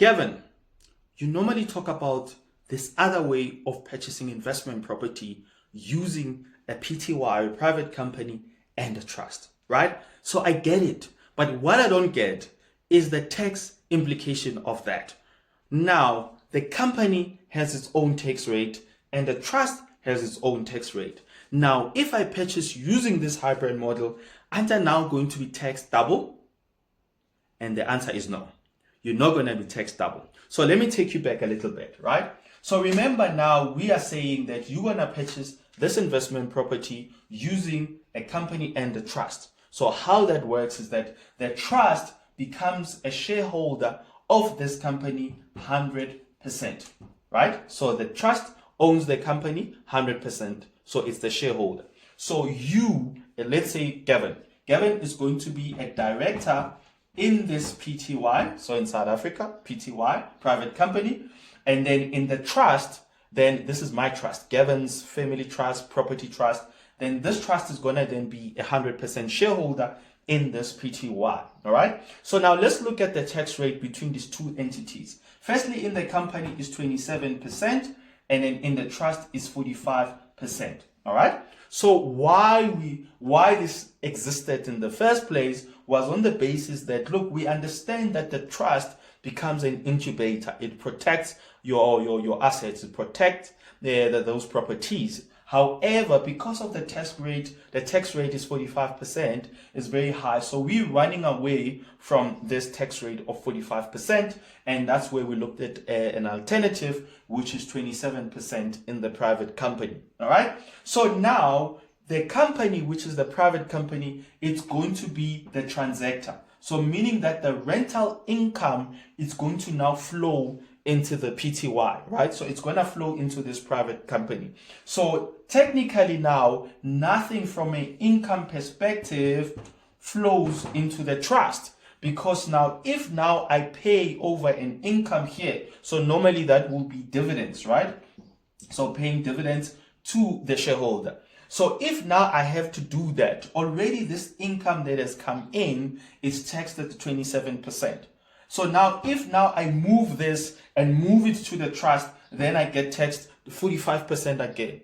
Gavin, you normally talk about this other way of purchasing investment property using a PTY, a private company, and a trust, right? So I get it. But what I don't get is the tax implication of that. Now, the company has its own tax rate and the trust has its own tax rate. Now, if I purchase using this hybrid model, aren't I now going to be taxed double? And the answer is no. You're not going to be taxed double. So let me take you back a little bit, right? So remember now we are saying that you're going to purchase this investment property using a company and a trust. So how that works is that the trust becomes a shareholder of this company 100%, right? So the trust owns the company 100%. So it's the shareholder. So you, let's say Gavin is going to be a director in this PTY, so in South Africa, PTY, private company. And then in the trust, then this is my trust, Gavin's family trust, property trust. Then this trust is going to then be 100% shareholder in this PTY. All right. So now let's look at the tax rate between these two entities. Firstly, in the company is 27%, and then in the trust is 45%. All right. So why this existed in the first place was on the basis that, look, we understand that the trust becomes an incubator. It protects your assets. It protects those properties. However, because of the tax rate is 45%, is very high. So we're running away from this tax rate of 45%. And that's where we looked at an alternative, which is 27% in the private company. All right. So now the company, which is the private company, it's going to be the transactor. So meaning that the rental income is going to now flow into the PTY, right? So it's going to flow into this private company. So technically now, nothing from an income perspective flows into the trust, because now if now I pay over an income here, so normally that will be dividends, right? So paying dividends to the shareholder. So if now I have to do that, already this income that has come in is taxed at 27%. So now if now I move this and move it to the trust, then I get taxed 45% again.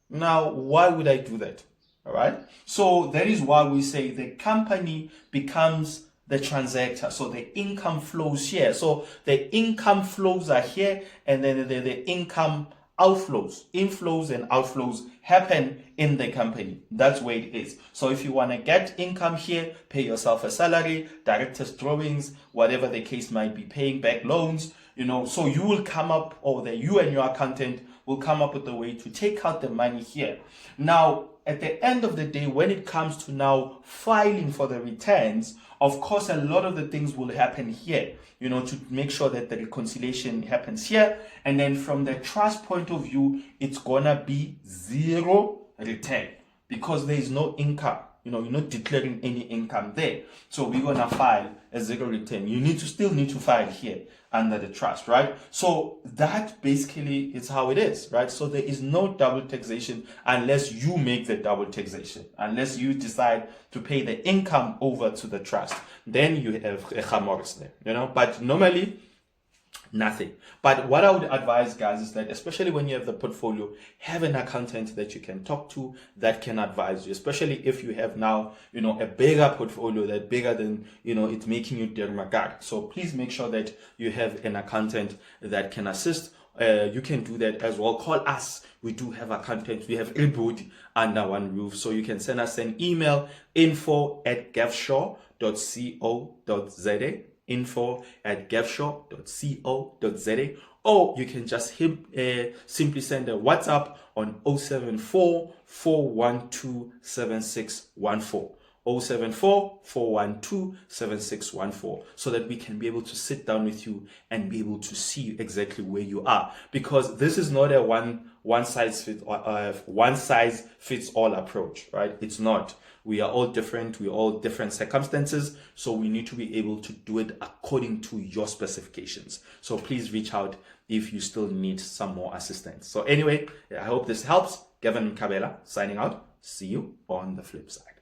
Now, why would I do that? All right. So that is why we say the company becomes the transactor. So the income flows here. So the income flows are here, and then the income outflows, inflows and outflows happen in the company. That's where it is. So if you want to get income here, pay yourself a salary, director's drawings, whatever the case might be, paying back loans, so you will come up, or you and your accountant will come up with a way to take out the money here. Now, at the end of the day, when it comes to now filing for the returns, of course, a lot of the things will happen here, to make sure that the reconciliation happens here. And then from the trust point of view, it's gonna be zero return because there is no income. You're not declaring any income there. So we're gonna file a zero return. You still need to file here under the trust, right? So that basically is how it is, right? So there is no double taxation unless you make the double taxation, unless you decide to pay the income over to the trust. Then you have a chamors there, but normally nothing. But what I would advise, guys, is that especially when you have the portfolio, have an accountant that you can talk to that can advise you, especially if you have now, a bigger portfolio that bigger than, it's making you dermagat. So please make sure that you have an accountant that can assist. You can do that as well. Call us. We do have accountants. We have everybody under one roof. So you can send us an email, info@gavshaw.co.za. info@gavshaw.co.za, or you can just simply send a WhatsApp on 074 412 7614. 074 412 7614, so that we can be able to sit down with you and be able to see exactly where you are, because this is not a one size fits all approach, right? It's not. We are all different. We are all different circumstances. So we need to be able to do it according to your specifications. So please reach out if you still need some more assistance. So anyway, I hope this helps. Gavin Kabela signing out. See you on the flip side.